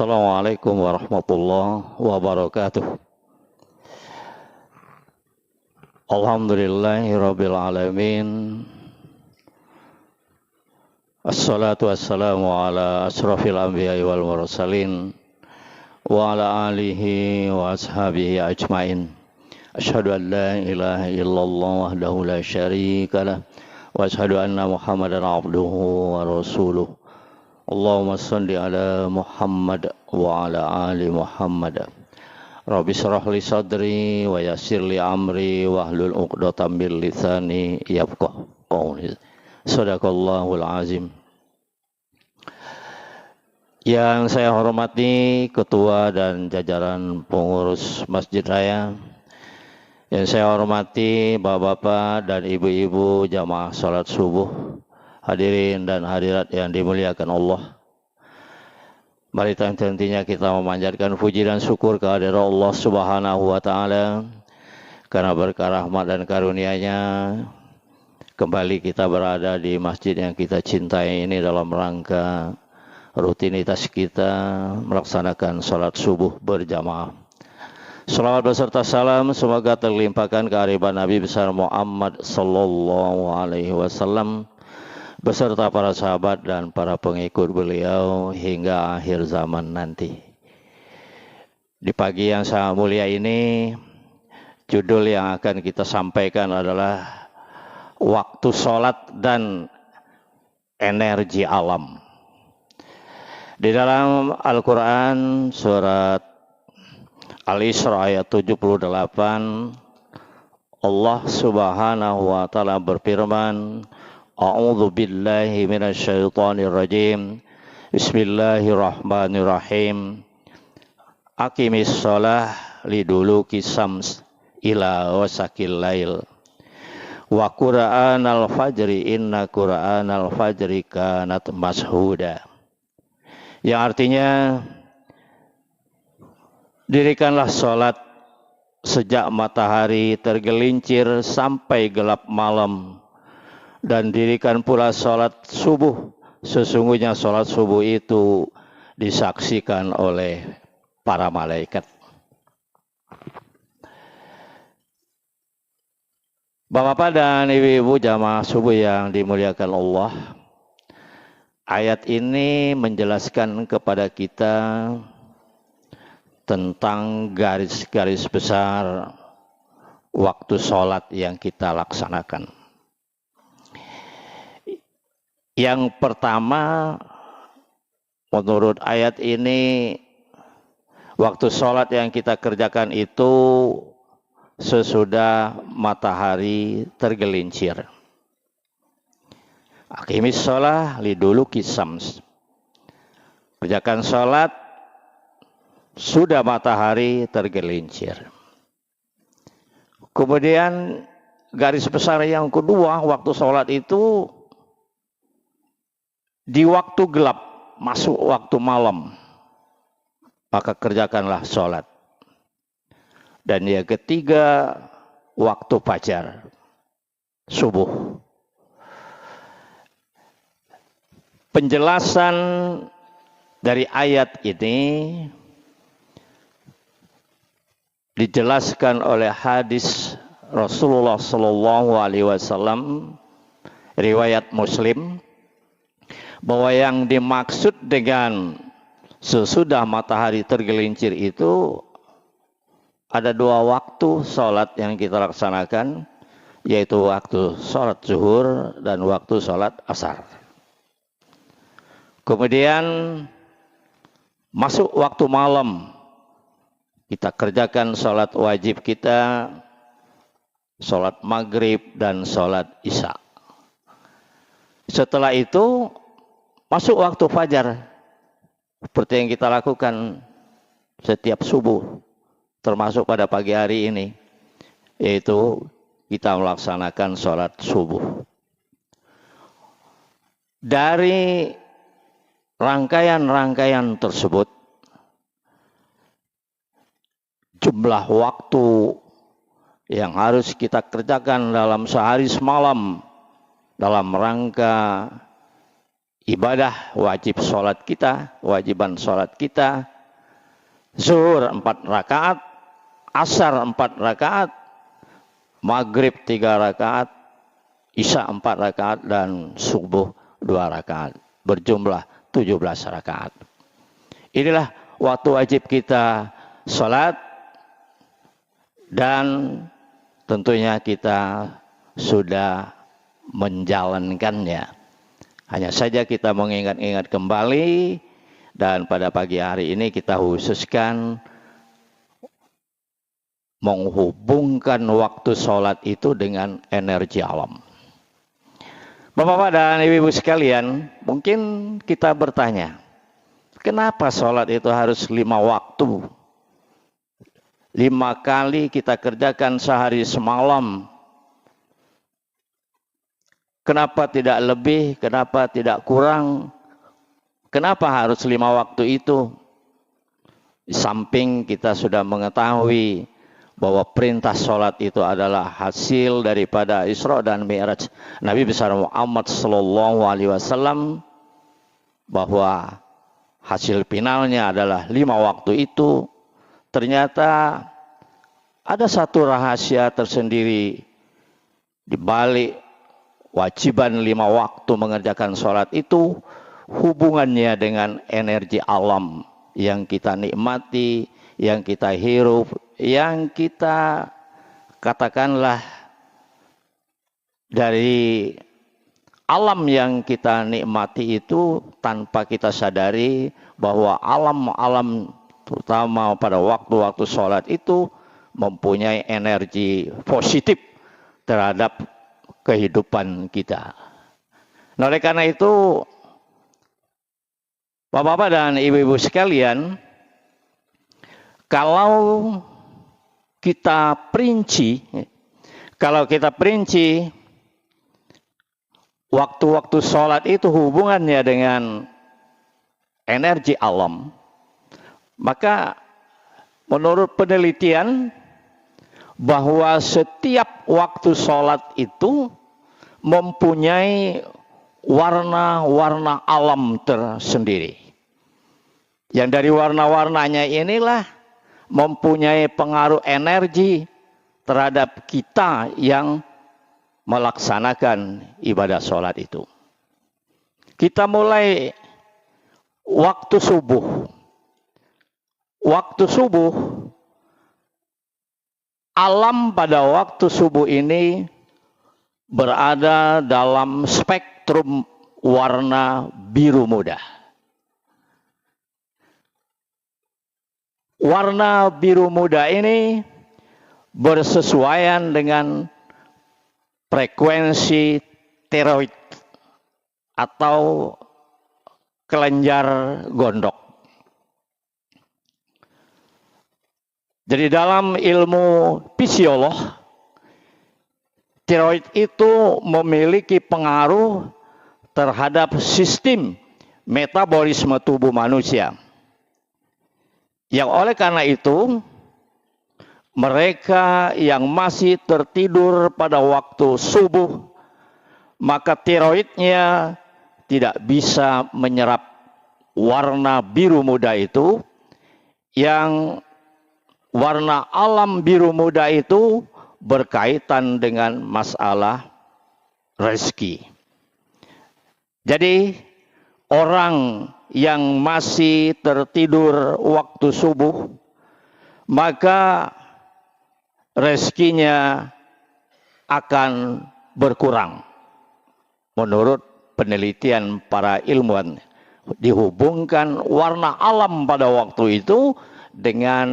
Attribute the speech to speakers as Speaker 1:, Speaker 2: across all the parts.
Speaker 1: Assalamualaikum warahmatullahi wabarakatuh. Alhamdulillahirabbil alamin. Assalatu wassalamu ala asrafil anbiya'i wal mursalin wa ala alihi wa ashabihi ajmain. Asyhadu an la ilaha illallah wahdahu la syarika lah wa asyhadu anna Muhammadan abduhu wa rasuluh. Allahumma shalli ala Muhammad wa ala ali Muhammad. Rabbi shrah li sadri wa yassir li amri wahlul 'uqdatam min lisani yafqahu qawli. Shadaqallahul azim. Yang saya hormati ketua dan jajaran pengurus Masjid Raya. Yang saya hormati bapak-bapak dan ibu-ibu jamaah salat subuh. Hadirin dan hadirat yang dimuliakan Allah. Mari tentunya kita memanjatkan puji dan syukur kehadirat Allah Subhanahu wa taala karena berkah rahmat dan karunia-Nya kembali kita berada di masjid yang kita cintai ini dalam rangka rutinitas kita melaksanakan salat subuh berjamaah. Salawat beserta salam semoga terlimpahkan kehadirat Nabi besar Muhammad sallallahu alaihi wasallam beserta para sahabat dan para pengikut beliau hingga akhir zaman nanti. Di pagi yang sangat mulia ini, judul yang akan kita sampaikan adalah waktu sholat dan energi alam. Di dalam Al-Quran surat Al-Isra ayat 78, Allah Subhanahu wa taala berfirman, A'udzu billahi minasyaitonir rajim. Bismillahirrahmanirrahim. Aqimis shalah liduluki syams ila wasakil lail. Wa qur'anal fajri inna qur'anal fajri kanat mashuda. Yang artinya dirikanlah salat sejak matahari tergelincir sampai gelap malam. Dan dirikan pula sholat subuh. Sesungguhnya sholat subuh itu disaksikan oleh para malaikat. Bapak-bapak dan ibu-ibu jamaah subuh yang dimuliakan Allah, ayat ini menjelaskan kepada kita tentang garis-garis besar waktu sholat yang kita laksanakan. Yang pertama, menurut ayat ini, waktu sholat yang kita kerjakan itu sesudah matahari tergelincir. Aqimis shalah liduluki syams. Kerjakan sholat sudah matahari tergelincir. Kemudian garis besar yang kedua, waktu sholat itu di waktu gelap, masuk waktu malam, maka kerjakanlah sholat. Dan yang ketiga, waktu fajar, subuh. Penjelasan dari ayat ini dijelaskan oleh hadis Rasulullah SAW, riwayat Muslim, bahwa yang dimaksud dengan sesudah matahari tergelincir itu ada dua waktu sholat yang kita laksanakan, yaitu waktu sholat zuhur dan waktu sholat asar. Kemudian masuk waktu malam, kita kerjakan sholat wajib kita, sholat maghrib dan sholat isya. Setelah itu masuk waktu fajar, seperti yang kita lakukan setiap subuh, termasuk pada pagi hari ini, yaitu kita melaksanakan sholat subuh. Dari rangkaian-rangkaian tersebut, jumlah waktu yang harus kita kerjakan dalam sehari semalam dalam rangka ibadah wajib sholat kita, wajiban sholat kita, zuhur 4 rakaat, asar 4 rakaat, maghrib 3 rakaat, isya 4 rakaat, dan subuh 2 rakaat. Berjumlah 17 rakaat. Inilah waktu wajib kita sholat, dan tentunya kita sudah menjalankannya. Hanya saja kita mengingat-ingat kembali, dan pada pagi hari ini kita khususkan menghubungkan waktu sholat itu dengan energi alam. Bapak-bapak dan ibu-ibu sekalian, mungkin kita bertanya, kenapa sholat itu harus 5 waktu? 5 kali kita kerjakan sehari semalam. Kenapa tidak lebih? Kenapa tidak kurang? Kenapa harus 5 waktu itu? Di samping kita sudah mengetahui bahwa perintah sholat itu adalah hasil daripada Isra dan Mi'raj Nabi besar Muhammad Sallallahu Alaihi Wasallam, bahwa hasil finalnya adalah 5 waktu itu. Ternyata ada satu rahasia tersendiri di balik wajiban 5 waktu mengerjakan sholat itu, hubungannya dengan energi alam yang kita nikmati, yang kita hirup, yang kita katakanlah dari alam yang kita nikmati itu tanpa kita sadari bahwa alam-alam terutama pada waktu-waktu sholat itu mempunyai energi positif terhadap kehidupan kita. Nah, oleh karena itu, Bapak-bapak dan ibu-ibu sekalian, kalau kita perinci waktu-waktu sholat itu hubungannya dengan energi alam, maka menurut penelitian bahwa setiap waktu sholat itu mempunyai warna-warna alam tersendiri. Yang dari warna-warnanya inilah mempunyai pengaruh energi terhadap kita yang melaksanakan ibadah sholat itu. Kita mulai waktu subuh. Waktu subuh, alam pada waktu subuh ini berada dalam spektrum warna biru muda. Warna biru muda ini bersesuaian dengan frekuensi tiroid atau kelenjar gondok. Jadi dalam ilmu fisiolog, tiroid itu memiliki pengaruh terhadap sistem metabolisme tubuh manusia. Yang oleh karena itu, mereka yang masih tertidur pada waktu subuh, maka tiroidnya tidak bisa menyerap warna biru muda itu. Yang warna alam biru muda itu berkaitan dengan masalah rezeki. Jadi orang yang masih tertidur waktu subuh, maka rezekinya akan berkurang. Menurut penelitian para ilmuwan, dihubungkan warna alam pada waktu itu dengan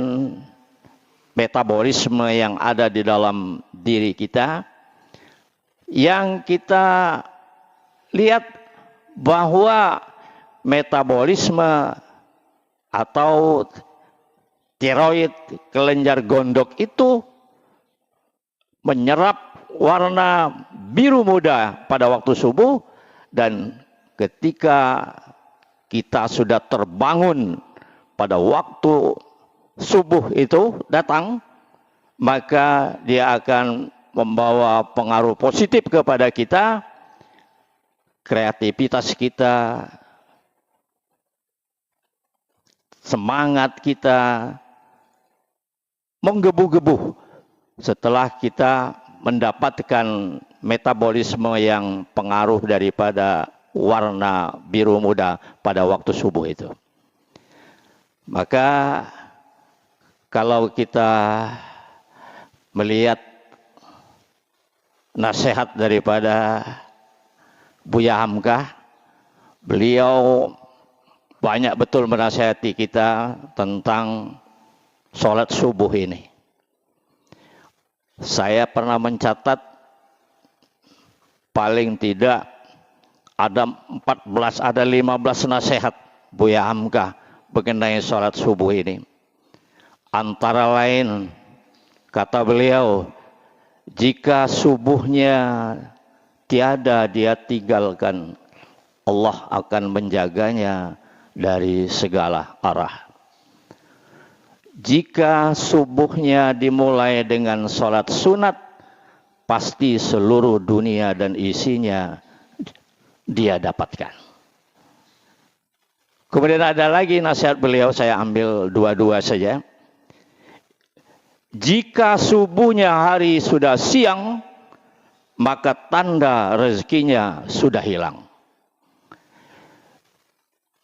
Speaker 1: metabolisme yang ada di dalam diri kita, yang kita lihat bahwa metabolisme atau tiroid kelenjar gondok itu menyerap warna biru muda pada waktu subuh, dan ketika kita sudah terbangun pada waktu subuh itu datang, maka dia akan membawa pengaruh positif kepada kita, kreativitas kita semangat kita menggebu-gebu setelah kita mendapatkan metabolisme yang pengaruh daripada warna biru muda pada waktu subuh itu. Maka kalau kita melihat nasihat daripada Buya Hamka, beliau banyak betul menasihati kita tentang sholat subuh ini. Saya pernah mencatat paling tidak ada 14, ada 15 nasihat Buya Hamka mengenai sholat subuh ini. Antara lain, kata beliau, jika subuhnya tiada dia tinggalkan, Allah akan menjaganya dari segala arah. Jika subuhnya dimulai dengan sholat sunat, pasti seluruh dunia dan isinya dia dapatkan. Kemudian ada lagi nasihat beliau, saya ambil dua-dua saja. Jika subuhnya hari sudah siang, maka tanda rezekinya sudah hilang.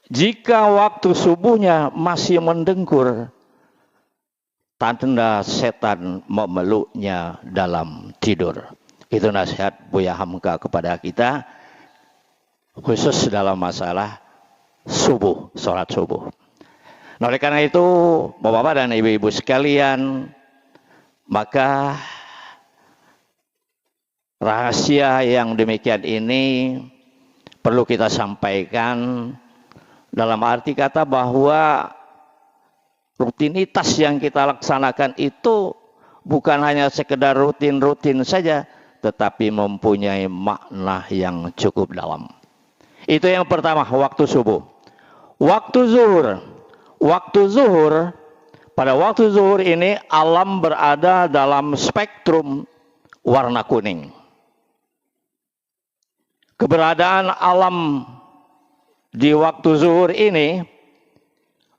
Speaker 1: Jika waktu subuhnya masih mendengkur, tanda setan memeluknya dalam tidur. Itu nasihat Buya Hamka kepada kita, khusus dalam masalah subuh, sholat subuh. Nah, oleh karena itu, Bapak-bapak dan Ibu-ibu sekalian, maka rahasia yang demikian ini perlu kita sampaikan dalam arti kata bahwa rutinitas yang kita laksanakan itu bukan hanya sekedar rutin-rutin saja, tetapi mempunyai makna yang cukup dalam. Itu yang pertama, waktu subuh. Waktu zuhur. Waktu zuhur, pada waktu zuhur ini alam berada dalam spektrum warna kuning. Keberadaan alam di waktu zuhur ini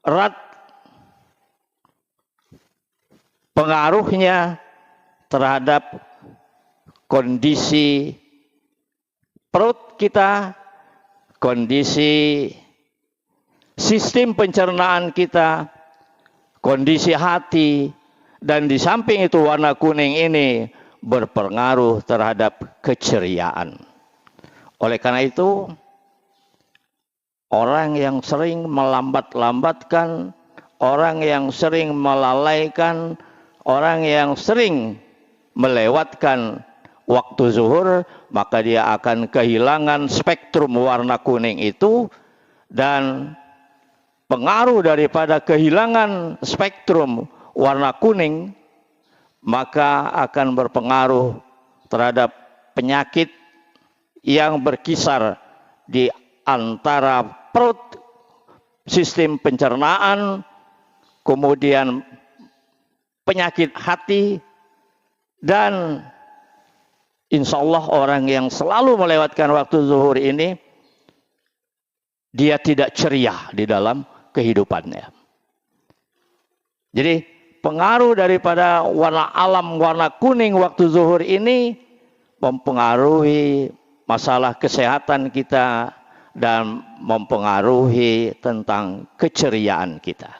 Speaker 1: erat pengaruhnya terhadap kondisi perut kita, kondisi sistem pencernaan kita, kondisi hati, dan di samping itu warna kuning ini berpengaruh terhadap keceriaan. Oleh karena itu, orang yang sering melambat-lambatkan, orang yang sering melalaikan, orang yang sering melewatkan waktu zuhur, maka dia akan kehilangan spektrum warna kuning itu, dan pengaruh daripada kehilangan spektrum warna kuning maka akan berpengaruh terhadap penyakit yang berkisar di antara perut, sistem pencernaan, kemudian penyakit hati, dan insya Allah orang yang selalu melewatkan waktu zuhur ini, dia tidak ceria di dalam kehidupannya. Jadi pengaruh daripada warna alam, warna kuning waktu zuhur ini mempengaruhi masalah kesehatan kita dan mempengaruhi tentang keceriaan kita.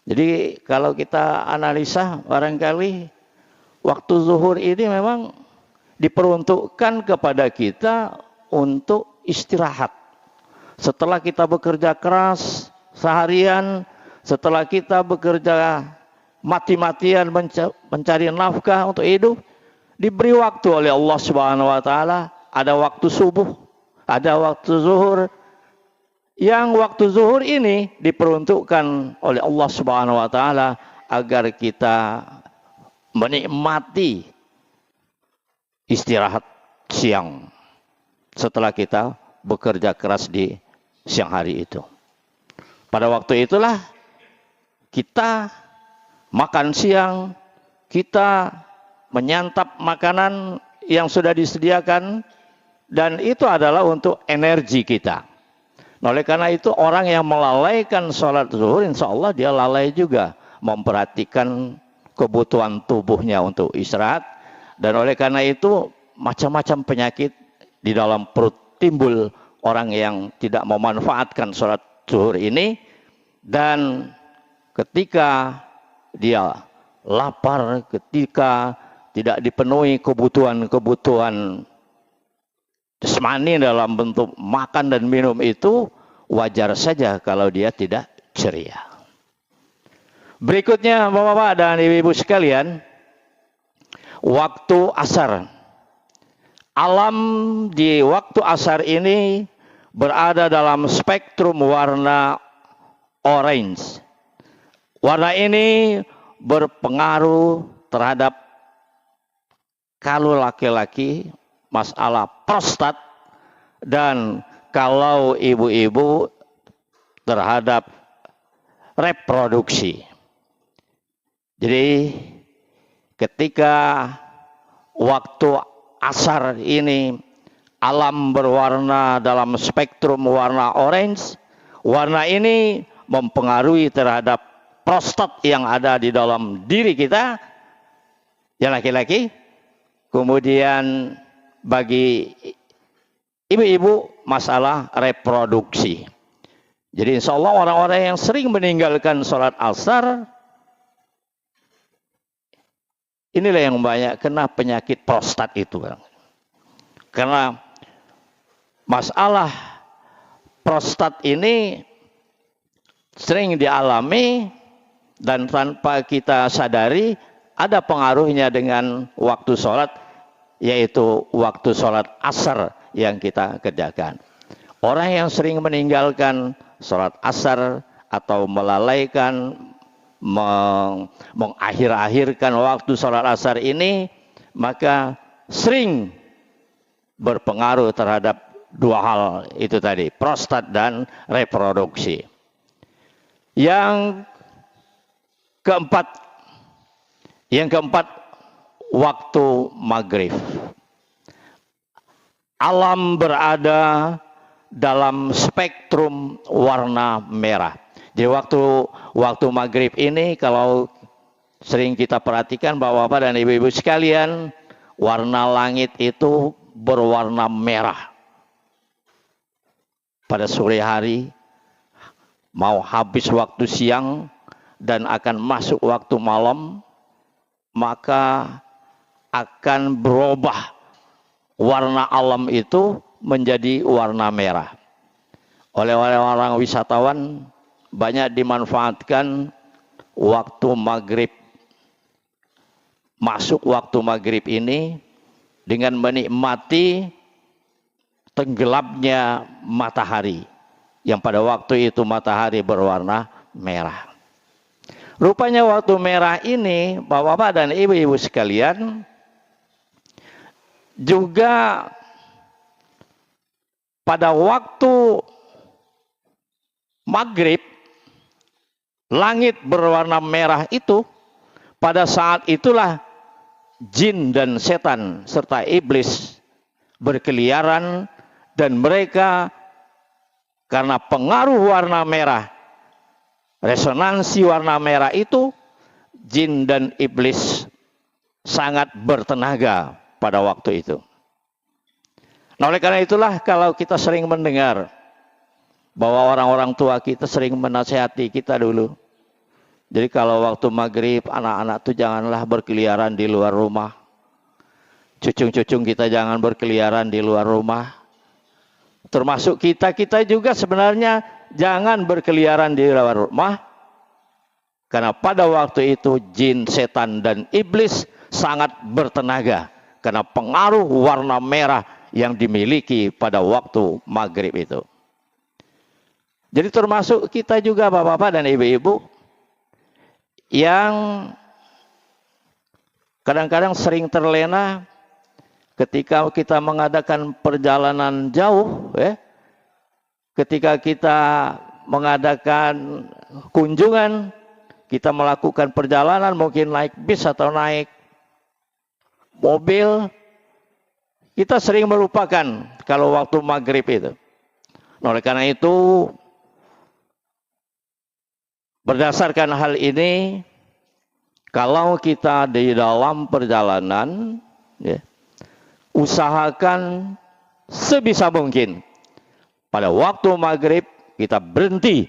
Speaker 1: Jadi kalau kita analisa, barangkali waktu zuhur ini memang diperuntukkan kepada kita untuk istirahat. Setelah kita bekerja keras seharian, setelah kita bekerja mati-matian mencari nafkah untuk hidup, diberi waktu oleh Allah Subhanahu wa taala, ada waktu subuh, ada waktu zuhur. Yang waktu zuhur ini diperuntukkan oleh Allah Subhanahu wa taala agar kita menikmati istirahat siang setelah kita bekerja keras di siang hari itu. Pada waktu itulah kita makan siang, kita menyantap makanan yang sudah disediakan, dan itu adalah untuk energi kita. Nah, oleh karena itu orang yang melalaikan sholat zuhur, insya Allah dia lalai juga memperhatikan kebutuhan tubuhnya untuk istirahat. Dan oleh karena itu macam-macam penyakit di dalam perut timbul orang yang tidak memanfaatkan sholat zuhur ini. Dan ketika dia lapar, ketika tidak dipenuhi kebutuhan-kebutuhan jasmani dalam bentuk makan dan minum itu, wajar saja kalau dia tidak ceria. Berikutnya Bapak-bapak dan Ibu-ibu sekalian, waktu asar. Alam di waktu asar ini berada dalam spektrum warna orange. Warna ini berpengaruh terhadap kalau laki-laki masalah prostat, dan kalau ibu-ibu terhadap reproduksi. Jadi ketika waktu asar ini alam berwarna dalam spektrum warna orange, warna ini mempengaruhi terhadap prostat yang ada di dalam diri kita, yang laki-laki. Kemudian bagi ibu-ibu masalah reproduksi. Jadi insya Allah orang-orang yang sering meninggalkan sholat asar, inilah yang banyak kena penyakit prostat itu. Karena masalah prostat ini sering dialami dan tanpa kita sadari ada pengaruhnya dengan waktu sholat, yaitu waktu sholat asar yang kita kerjakan. Orang yang sering meninggalkan sholat asar atau melalaikan, mengakhir-akhirkan waktu sholat asar ini, maka sering berpengaruh terhadap dua hal itu tadi, prostat dan reproduksi. Yang keempat, waktu maghrib. Alam berada dalam spektrum warna merah. Jadi waktu maghrib ini kalau sering kita perhatikan Bapak-bapak dan Ibu-ibu sekalian, warna langit itu berwarna merah. Pada sore hari mau habis waktu siang dan akan masuk waktu malam, maka akan berubah warna alam itu menjadi warna merah. Oleh orang wisatawan banyak dimanfaatkan waktu maghrib. Masuk waktu maghrib ini dengan menikmati tenggelamnya matahari, yang pada waktu itu matahari berwarna merah. Rupanya waktu merah ini, Bapak-bapak dan Ibu-ibu sekalian, juga pada waktu maghrib, langit berwarna merah itu, pada saat itulah jin dan setan serta iblis berkeliaran, dan mereka karena pengaruh warna merah, resonansi warna merah itu, jin dan iblis sangat bertenaga pada waktu itu. Nah, oleh karena itulah kalau kita sering mendengar bahwa orang-orang tua kita sering menasihati kita dulu. Jadi kalau waktu maghrib anak-anak itu janganlah berkeliaran di luar rumah. Cucung-cucung kita jangan berkeliaran di luar rumah. Termasuk kita juga sebenarnya jangan berkeliaran di luar rumah. Karena pada waktu itu jin, setan, dan iblis sangat bertenaga. Karena pengaruh warna merah yang dimiliki pada waktu maghrib itu. Jadi termasuk kita juga Bapak-bapak dan Ibu-ibu yang kadang-kadang sering terlena ketika kita mengadakan perjalanan jauh, ketika kita mengadakan kunjungan, kita melakukan perjalanan mungkin naik bis atau naik mobil, kita sering melupakan kalau waktu maghrib itu. Oleh karena itu, berdasarkan hal ini, kalau kita di dalam perjalanan, ya, usahakan sebisa mungkin pada waktu maghrib kita berhenti.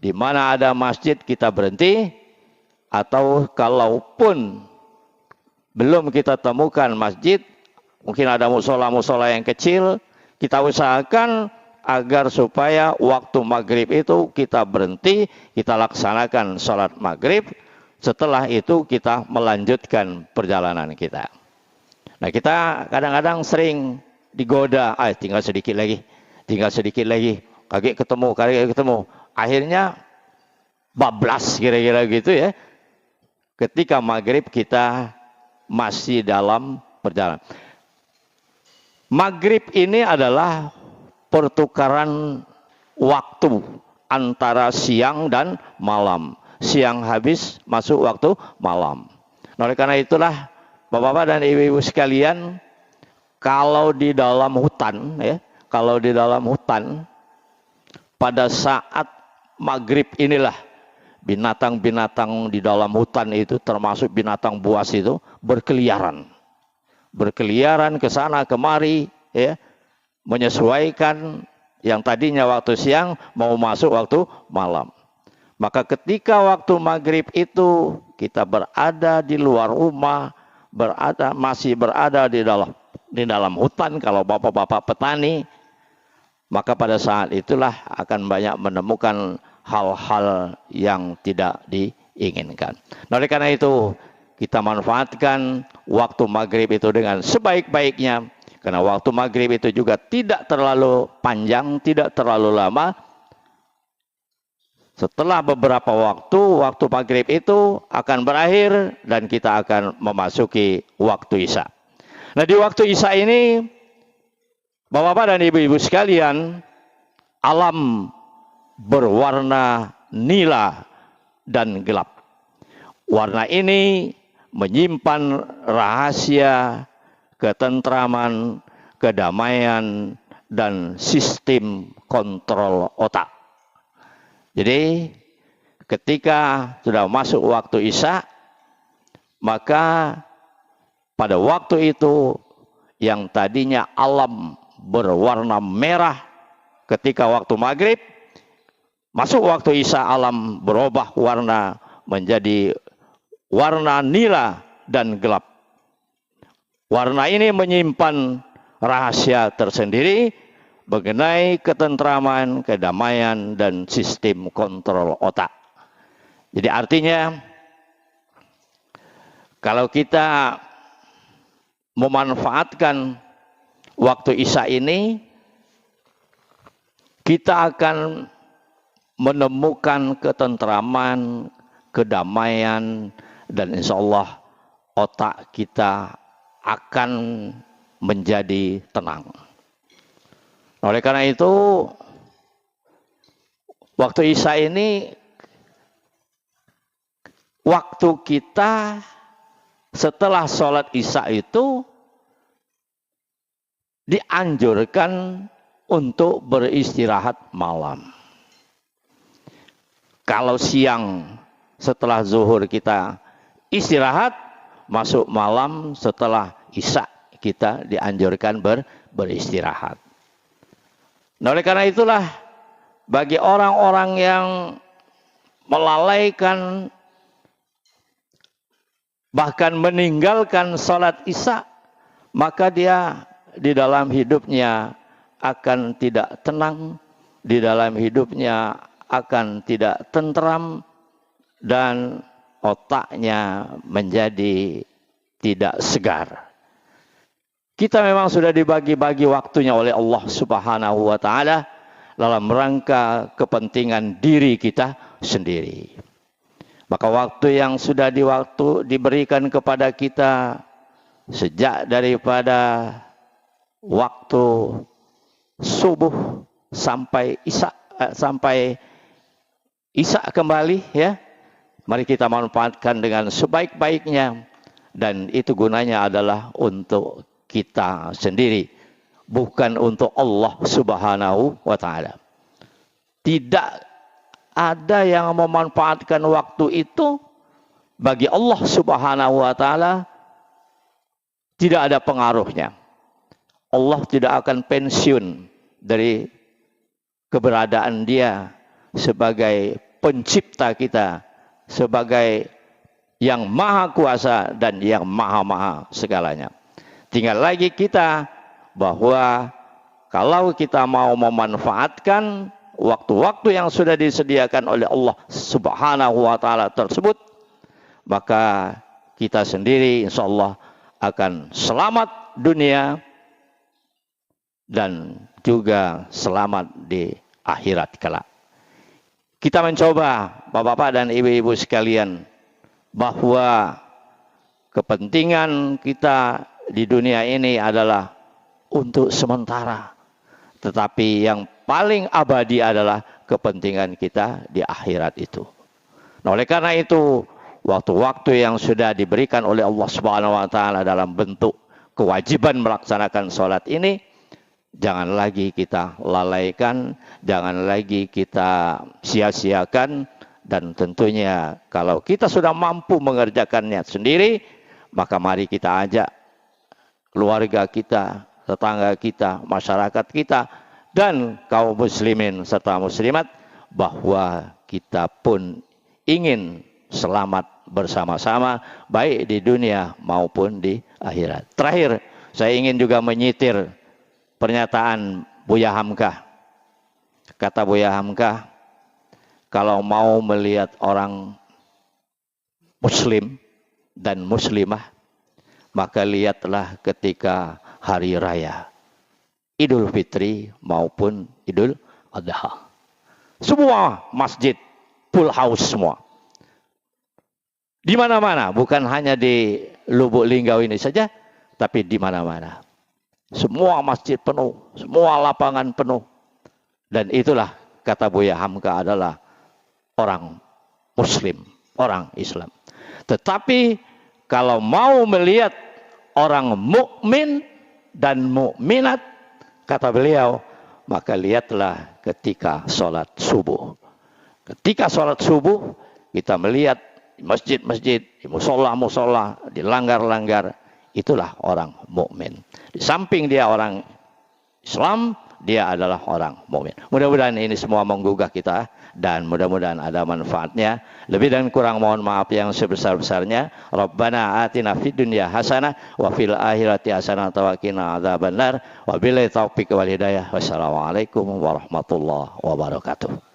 Speaker 1: Di mana ada masjid kita berhenti, atau kalaupun belum kita temukan masjid, mungkin ada musola-musola yang kecil, kita usahakan agar supaya waktu maghrib itu kita berhenti, kita laksanakan sholat maghrib. Setelah itu kita melanjutkan perjalanan kita. Nah, kita kadang-kadang sering digoda, tinggal sedikit lagi, kaki ketemu. Akhirnya bablas kira-kira gitu ya. Ketika maghrib kita masih dalam perjalanan. Maghrib ini adalah pertukaran waktu antara siang dan malam. Siang habis, masuk waktu malam. Nah, oleh karena itulah, Bapak-bapak dan Ibu-ibu sekalian, kalau di dalam hutan, ya, pada saat maghrib inilah binatang-binatang di dalam hutan itu, termasuk binatang buas itu, berkeliaran ke sana kemari, ya, menyesuaikan yang tadinya waktu siang mau masuk waktu malam. Maka ketika waktu maghrib itu kita berada di luar rumah, masih berada di dalam hutan, kalau bapak-bapak petani, maka pada saat itulah akan banyak menemukan hal-hal yang tidak diinginkan. Nah, oleh karena itu kita manfaatkan waktu maghrib itu dengan sebaik-baiknya, karena waktu maghrib itu juga tidak terlalu panjang, tidak terlalu lama. Setelah beberapa waktu maghrib itu akan berakhir dan kita akan memasuki waktu Isya. Nah, di waktu Isya ini, Bapak-bapak dan Ibu-ibu sekalian, alam berwarna nila dan gelap. Warna ini menyimpan rahasia ketentraman, kedamaian, dan sistem kontrol otak. Jadi ketika sudah masuk waktu Isya, maka pada waktu itu yang tadinya alam berwarna merah ketika waktu maghrib, masuk waktu Isya alam berubah warna menjadi warna nila dan gelap. Warna ini menyimpan rahasia tersendiri mengenai ketentraman, kedamaian, dan sistem kontrol otak. Jadi artinya, kalau kita memanfaatkan waktu Isya ini, kita akan menemukan ketentraman, kedamaian, dan insya Allah otak kita akan menjadi tenang. Oleh karena itu, waktu Isya ini waktu kita setelah sholat Isya itu dianjurkan untuk beristirahat malam. Kalau siang setelah zuhur kita istirahat, masuk malam setelah Isya kita dianjurkan beristirahat. Nah, oleh karena itulah, bagi orang-orang yang melalaikan bahkan meninggalkan sholat Isya, maka dia di dalam hidupnya akan tidak tenang, di dalam hidupnya akan tidak tentram, dan otaknya menjadi tidak segar. Kita memang sudah dibagi-bagi waktunya oleh Allah Subhanahu wa Ta'ala dalam rangka kepentingan diri kita sendiri. Maka waktu yang sudah diberikan kepada kita sejak daripada waktu subuh sampai Isya kembali, ya. Mari kita manfaatkan dengan sebaik-baiknya, dan itu gunanya adalah untuk kita sendiri, bukan untuk Allah Subhanahu wa Ta'ala. Tidak ada yang memanfaatkan waktu itu bagi Allah Subhanahu wa Ta'ala, tidak ada pengaruhnya. Allah tidak akan pensiun dari keberadaan Dia sebagai pencipta kita, sebagai yang maha kuasa dan yang maha segalanya. Tinggal lagi kita bahwa kalau kita mau memanfaatkan waktu-waktu yang sudah disediakan oleh Allah Subhanahu wa Ta'ala tersebut, maka kita sendiri insya Allah akan selamat dunia dan juga selamat di akhirat kelak. Kita mencoba, Bapak-bapak dan Ibu-ibu sekalian, bahwa kepentingan kita di dunia ini adalah untuk sementara, tetapi yang paling abadi adalah kepentingan kita di akhirat itu. Nah, oleh karena itu, waktu-waktu yang sudah diberikan oleh Allah Subhanahu wa Ta'ala dalam bentuk kewajiban melaksanakan sholat ini, jangan lagi kita lalaikan, jangan lagi kita sia-siakan, dan tentunya kalau kita sudah mampu mengerjakannya sendiri, maka mari kita ajak keluarga kita, tetangga kita, masyarakat kita, dan kaum muslimin serta muslimat, bahwa kita pun ingin selamat bersama-sama, baik di dunia maupun di akhirat. Terakhir, saya ingin juga menyitir pernyataan Buya Hamkah. Kata Buya Hamkah, kalau mau melihat orang muslim dan muslimah, maka lihatlah ketika hari raya Idul Fitri maupun Idul Adha. Semua masjid full house semua. Di mana-mana, bukan hanya di Lubuk Linggau ini saja, tapi di mana-mana. Semua masjid penuh, semua lapangan penuh. Dan itulah kata Buya Hamka adalah orang muslim, orang Islam. Tetapi kalau mau melihat orang mukmin dan mukminat, kata beliau, maka lihatlah ketika sholat subuh. Ketika sholat subuh, kita melihat di masjid-masjid, di musola-musola, di langgar-langgar, itulah orang mukmin. Di samping dia orang Islam, dia adalah orang mukmin. Mudah-mudahan ini semua menggugah kita dan mudah-mudahan ada manfaatnya. Lebih dan kurang mohon maaf yang sebesar-besarnya. Rabbana atina fid dunya hasanah wa fil akhirati hasanah wa qina adzabannar. Wabillahi taufiq wal hidayah. Wassalamualaikum warahmatullahi wabarakatuh.